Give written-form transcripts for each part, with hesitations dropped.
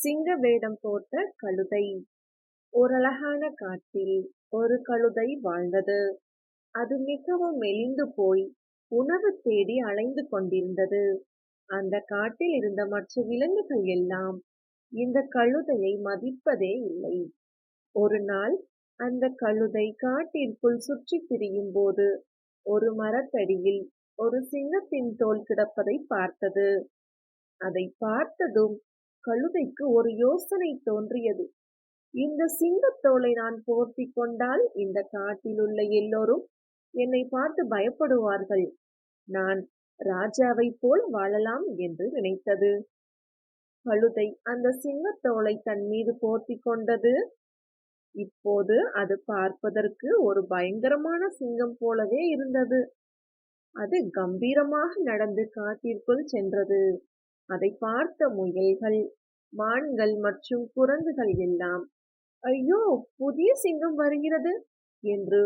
சிங்க வேடம் போட்ட கழுதை. ஓரழகான காட்டில் ஒரு கழுதை வாழ்ந்தது. அது மிகவும் மெலிந்து போய் உணவு தேடி அலைந்து கொண்டிருந்தது. அந்த காட்டில் இருந்த மற்ற விலங்குகள் எல்லாம் இந்த கழுதையை மதிப்பதே இல்லை. ஒரு நாள் அந்த கழுதை காட்டிற்குள் சுற்றித் திரியும் போது ஒரு மரத்தடியில் ஒரு சிங்கத்தின் தோல் கிடப்பதை பார்த்தது. அதை பார்த்ததும் கழுதைக்கு ஒரு யோசனை தோன்றியது. இந்த சிங்கத்தோலை நான் போர்த்திக் கொண்டால் இந்த காட்டிலுள்ள எல்லோரும் என்னை பார்த்து பயப்படுவார்கள். நான் ராஜாவைப் போல் வாழலாம் என்று நினைத்தது. கழுதை அந்த சிங்கத்தோலை தன் மீது போர்த்திக் கொண்டது. இப்போது அது பார்ப்பதற்கு ஒரு பயங்கரமான சிங்கம் போலவே இருந்தது. அது கம்பீரமாக நடந்து காட்டிற்குள் சென்றது. அதை பார்த்த முயல்கள், மான்கள் மற்றும் குரங்குகள் எல்லாம், ஐயோ, புதிய சிங்கம் வருகிறது என்று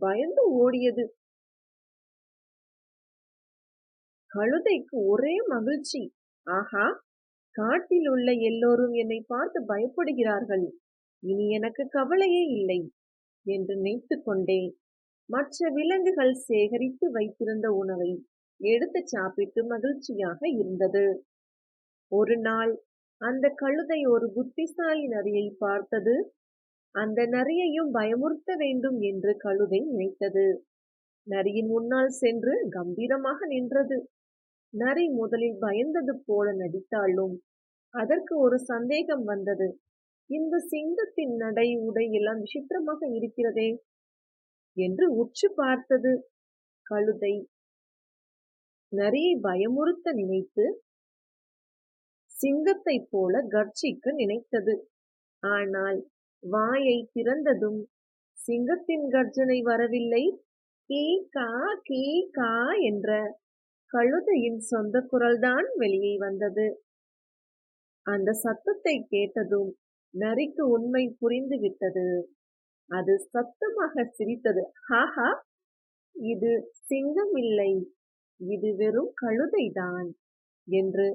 பயந்து ஓடியது. கழுதைக்கு ஒரே மகிழ்ச்சி. ஆஹா, காட்டில் உள்ள எல்லோரும் என்னை பார்த்து பயப்படுகிறார்கள், இனி எனக்கு கவலையே இல்லை என்று நினைத்துக் கொண்டே மற்ற விலங்குகள் சேகரித்து வைத்திருந்த உணவை எடுத்து சாப்பிட்டு மகிழ்ச்சியாக இருந்தது. ஒரு நாள் அந்த கழுதை ஒரு புத்திசாலி நரியை பார்த்தது. அந்த நரியையும் பயமுறுத்த வேண்டும் என்று கழுதை நினைத்தது. நரியின் முன்னால் சென்று கம்பீரமாக நின்றது. நரி முதலில் பயந்தது போல நடித்தாலும் அதற்கு ஒரு சந்தேகம் வந்தது. இந்த சிங்கத்தின் நடை உடை எல்லாம் விசித்திரமாக இருக்கிறதே என்று உற்று பார்த்தது. கழுதை நரியை பயமுறுத்த நினைத்து சிங்கத்தைப் போல கர்ஜிக்க நினைத்தது. ஆனால் வாயை திறந்ததும் சிங்கத்தின் கர்ஜனை வரவில்லை. கீ கா கீ கா என்ற கழுதையின் சொந்த குரல்தான் வெளியே வந்தது. அந்த சத்தத்தை கேட்டதும் நரிக்கு உண்மை புரிந்து விட்டது. அது சத்தமாக சிரித்தது. ஹாஹா, இது சிங்கம் இல்லை, இது வெறும் கழுதைதான் என்று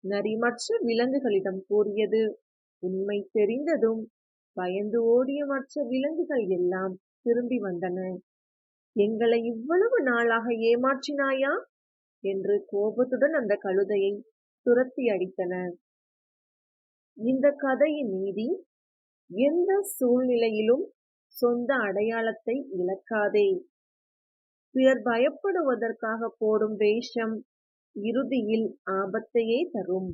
நரி மற்ற விலங்குகளிடம் கூறியது. உண்மை தெரிந்ததும் பயந்து ஓடிய மற்ற விலங்குகள் எல்லாம் திரும்பி வந்தன. எங்களை இவ்வளவு நாளாக ஏமாற்றினாயா என்று கோபத்துடன் அந்த கழுதையை துரத்தி அடித்தன. இந்த கதையின் நீதி, எந்த சூழ்நிலையிலும் சொந்த அடையாளத்தை இழக்காதே. பிறர் பயப்படுவதற்காக போடும் வேஷம் இறுதியில் ஆபத்தையே தரும்.